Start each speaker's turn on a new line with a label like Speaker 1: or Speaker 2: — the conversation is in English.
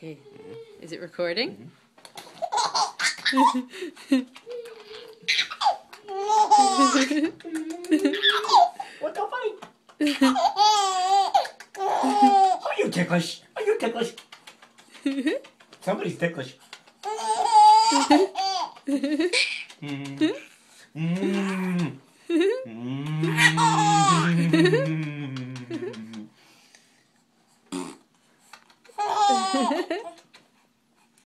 Speaker 1: Okay. Is it recording?
Speaker 2: What the funny? Are you ticklish? Are you ticklish? Somebody's ticklish. Mm. Mm. Mm.